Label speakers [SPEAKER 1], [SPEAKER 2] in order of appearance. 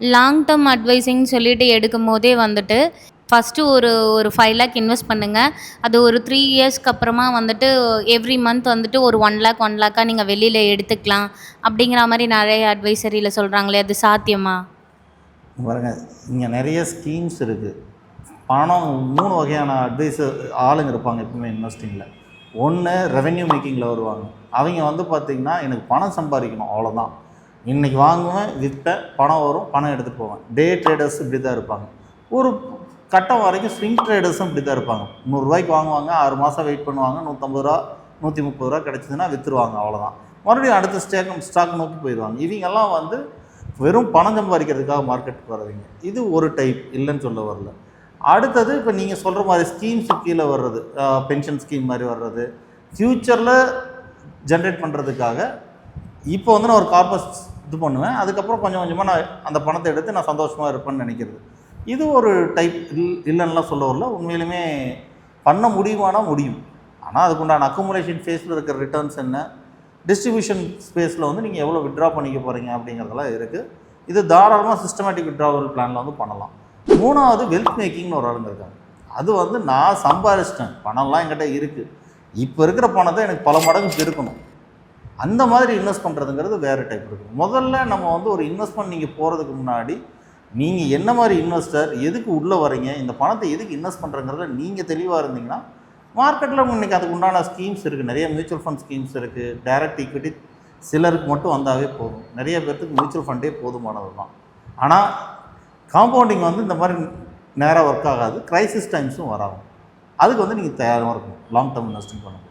[SPEAKER 1] Long term அட்வைஸிங்ன்னு சொல்லிட்டு எடுக்கும்போதே வந்துட்டு, first ஒரு ஒரு 5,00,000 இன்வெஸ்ட் பண்ணுங்க. அது ஒரு 3 இயர்ஸ்க்கு அப்புறமா வந்துட்டு எவ்ரி மந்த் வந்துட்டு ஒரு 1,00,000 1,00,000 நீங்க வெளியில எடுத்துக்கலாம். அப்படிங்கிற மாரி நெறைய அட்வைசரியில சொல்றாங்களே, அது சாத்தியமா?
[SPEAKER 2] பாருங்க, இங்கே நிறைய ஸ்கீம்ஸ் இருக்குது. பணம் 3 வகையான ஆளுங்க இருப்பாங்க எப்பவுமே இன்வெஸ்டிங்கில். ஒன்று ரெவென்யூ மேக்கிங்கில் வருவாங்க. அவங்க வந்து பார்த்திங்கன்னா எனக்கு பணம் சம்பாதிக்கணும் அவ்வளோதான். இன்றைக்கி வாங்குவேன், விற்பேன், பணம் வரும், பணம் எடுத்துகிட்டு போவேன். டே ட்ரேடர்ஸ் இப்படி தான் இருப்பாங்க. ஒரு கட்டம் வரைக்கும் ஸ்விங் ட்ரேடர்ஸும் இப்படி தான் இருப்பாங்க. 100 ரூபாய்க்கு வாங்குவாங்க, 6 மாதம் வெயிட் பண்ணுவாங்க, 150 ரூபா 130 ரூபா கிடச்சிதுன்னா விற்றுருவாங்க, அவ்வளோதான். மறுபடியும் அடுத்த ஸ்டாக் நோக்கி போயிடுவாங்க. இவங்கெல்லாம் வந்து வெறும் பணம் சம்பாதிக்கிறதுக்காக மார்க்கெட்டுக்கு வர்றவங்க. இது ஒரு டைப், இல்லைன்னு சொல்ல வரல. அடுத்தது இப்போ நீங்கள் சொல்கிற மாதிரி ஸ்கீம்ஸு கீழே வர்றது, பென்ஷன் ஸ்கீம் மாதிரி வர்றது, ஃப்யூச்சரில் ஜென்ரேட் பண்ணுறதுக்காக இப்போ வந்து நான் ஒரு கார்பஸ் இது பண்ணுவேன், அதுக்கப்புறம் கொஞ்சம் கொஞ்சமாக நான் அந்த பணத்தை எடுத்து நான் சந்தோஷமாக இருப்பேன்னு நினைக்கிறது. இது ஒரு டைப். இல்லைன்னுலாம் சொல்ல வரல. உண்மையிலுமே பண்ண முடியுமானா முடியும். ஆனால் அதுக்குண்டான அக்குமுலேஷன் ஃபேஸில் இருக்கிற ரிட்டர்ன்ஸ் என்ன, டிஸ்ட்ரிபியூஷன் ஸ்பேஸில் வந்து நீங்கள் எவ்வளோ விட்ரா பண்ணிக்க போகிறீங்க அப்படிங்கிறதெல்லாம் இருக்குது. இது தாராளமாக சிஸ்டமேட்டிக் விட்ராவல் பிளானில் வந்து பண்ணலாம். 3வது வெல்த் மேக்கிங்னு ஒரு ஆளுங்க இருக்காங்க. அது வந்து நான் சம்பாதிச்சிட்டேன், பணம்லாம் என்கிட்ட இருக்குது, இப்போ இருக்கிற பணத்தை எனக்கு பல மடங்கு பெருக்கணும், அந்த மாதிரி இன்வெஸ்ட் பண்ணுறதுங்கிறது வேறு டைப் இருக்குது. முதல்ல நம்ம வந்து ஒரு இன்வெஸ்ட்மெண்ட் நீங்கள் போகிறதுக்கு முன்னாடி நீங்கள் என்ன மாதிரி இன்வெஸ்டர், எதுக்கு உள்ளே வரீங்க, இந்த பணத்தை எதுக்கு இன்வெஸ்ட் பண்ணுறங்கிறத நீங்கள் தெளிவாக இருந்தீங்கன்னா, மார்க்கெட்டில் இன்றைக்கி அதுக்கு உண்டான ஸ்கீம்ஸ் இருக்குது. நிறைய மியூச்சுவல் ஃபண்ட் ஸ்கீம்ஸ் இருக்குது. டைரக்ட் ஈக்விட்டி சிலருக்கு மட்டும் வந்தாவே போதும். நிறைய பேர்த்துக்கு மியூச்சுவல் ஃபண்டே போதுமானது தான். ஆனால் காம்பவுண்டிங் வந்து இந்த மாதிரி நேராக ஒர்க் ஆகாது. க்ரைசிஸ் டைம்ஸும் வராது. அதுக்கு வந்து நீங்கள் தயாராக இருக்கணும் லாங் டேர்ம் இன்வெஸ்டிங் பண்ணணும்.